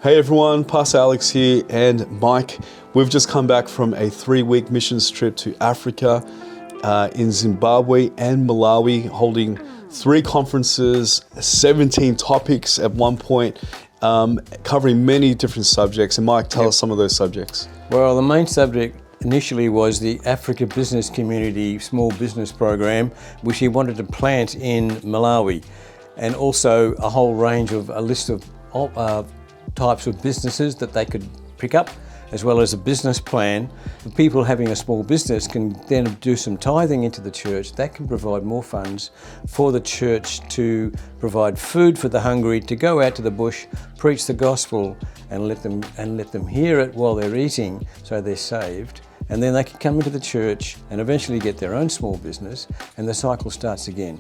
Hey everyone, Pastor Alex here and Mike. We've just come back from a 3-week missions trip to Africa in Zimbabwe and Malawi, holding 3 conferences, 17 topics at one point, covering many different subjects. And Mike, tell us some of those subjects. Well, the main subject initially was the Africa Business Community Small Business Program, which he wanted to plant in Malawi, and also a whole range of a list of types of businesses that they could pick up, as well as a business plan. The people having a small business can then do some tithing into the church. That can provide more funds for the church to provide food for the hungry, to go out to the bush, preach the gospel, and let them hear it while they're eating, so they're saved. And then they can come into the church and eventually get their own small business, and the cycle starts again.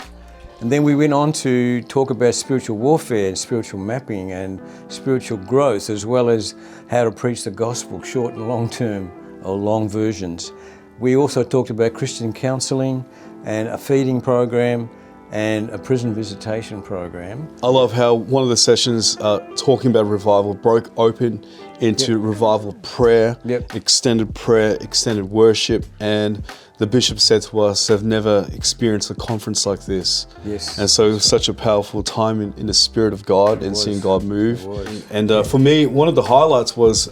And then we went on to talk about spiritual warfare and spiritual mapping and spiritual growth, as well as how to preach the gospel, short and long term or long versions. We also talked about Christian counselling and a feeding program and a prison visitation program. I love how one of the sessions talking about revival broke open into revival prayer, extended worship, and the bishop said to us they've never experienced a conference like this. Yes. And so it was such a powerful time in the Spirit of God and seeing God move. And for me, one of the highlights was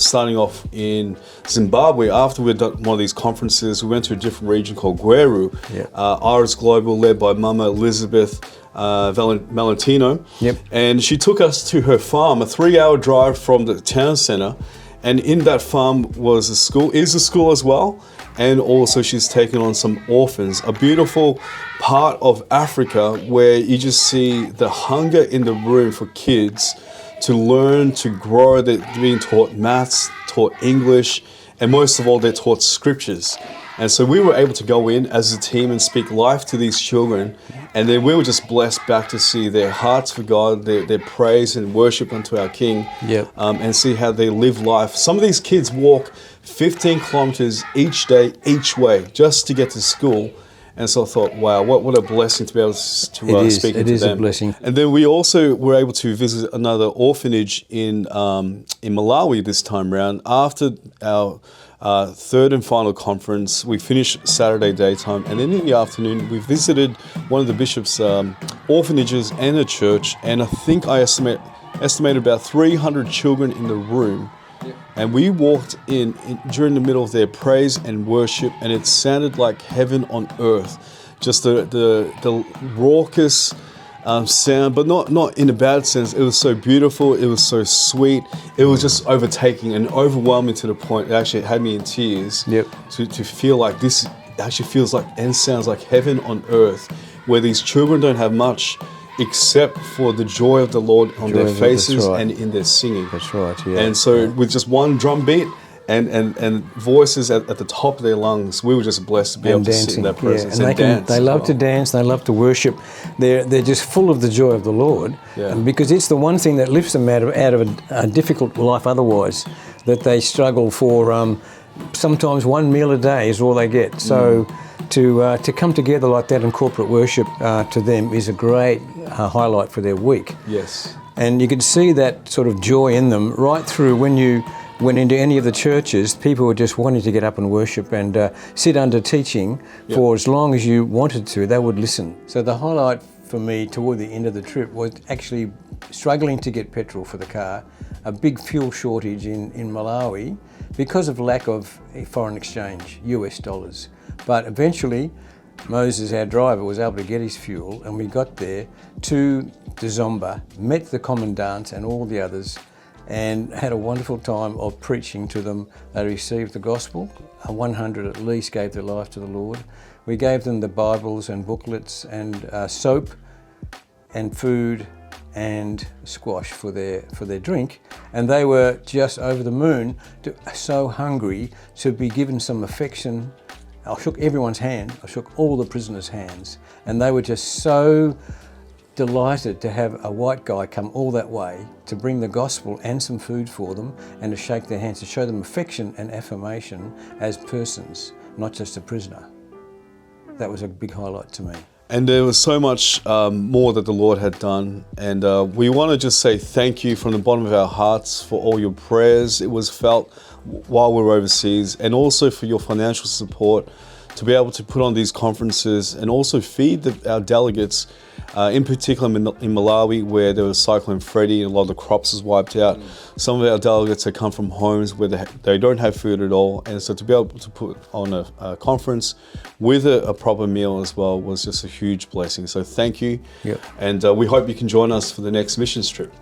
starting off in Zimbabwe. After we'd done one of these conferences, we went to a different region called Gweru, Iris Global, led by Mama Elizabeth Valentino. And she took us to her farm, a 3-hour drive from the town center. And in that farm was a school as well. And also she's taken on some orphans, a beautiful part of Africa where you just see the hunger in the room for kids to learn, to grow. They're being taught maths, taught English, and most of all, they're taught scriptures. And so we were able to go in as a team and speak life to these children. And then we were just blessed back to see their hearts for God, their praise and worship unto our King, and see how they live life. Some of these kids walk 15 kilometers each day, each way, just to get to school. And so I thought, wow, what a blessing to be able to speak to them. It is a blessing. And then we also were able to visit another orphanage in Malawi this time around. After our third and final conference, we finished Saturday daytime, and then in the afternoon we visited one of the bishop's orphanages and a church, and I think I estimated about 300 children in the room. And we walked in during the middle of their praise and worship, and it sounded like heaven on earth. Just the raucous sound, but not in a bad sense. It was so beautiful. It was so sweet. It was just overtaking and overwhelming to the point it actually had me in tears. To feel like this actually feels like and sounds like heaven on earth, where these children don't have much except for the joy of the Lord on their faces and in their singing. That's right, And so with just one drum beat and voices at the top of their lungs, we were just blessed to be able to sit in that presence and dance. They love to dance, they love to worship. They're just full of the joy of the Lord, because it's the one thing that lifts them out of a difficult life otherwise, that they struggle for. Sometimes one meal a day is all they get. So to come together like that in corporate worship to them is a great highlight for their week. Yes. And you could see that sort of joy in them right through when you went into any of the churches. People were just wanting to get up and worship and sit under teaching for as long as you wanted to. They would listen. So the highlight for me toward the end of the trip was actually struggling to get petrol for the car, a big fuel shortage in Malawi because of lack of foreign exchange, US dollars. But eventually, Moses, our driver, was able to get his fuel, and we got there to Dzomba, met the commandant and all the others, and had a wonderful time of preaching to them. They received the gospel. 100 at least gave their life to the Lord. We gave them the Bibles and booklets and soap and food and squash for their drink, and they were just over the moon, so hungry to be given some affection. I shook everyone's hand. I shook all the prisoners' hands, and they were just so delighted to have a white guy come all that way to bring the gospel and some food for them, and to shake their hands, to show them affection and affirmation as persons, not just a prisoner. That was a big highlight to me. And there was so much more that the Lord had done. And we want to just say thank you from the bottom of our hearts for all your prayers. It was felt while we were overseas, and also for your financial support to be able to put on these conferences and also feed our delegates, in particular in Malawi, where there was Cyclone Freddy and a lot of the crops was wiped out. Some of our delegates have come from homes where they don't have food at all, and so to be able to put on a conference with a proper meal as well was just a huge blessing. So thank you, Yep. and we hope you can join us for the next missions trip.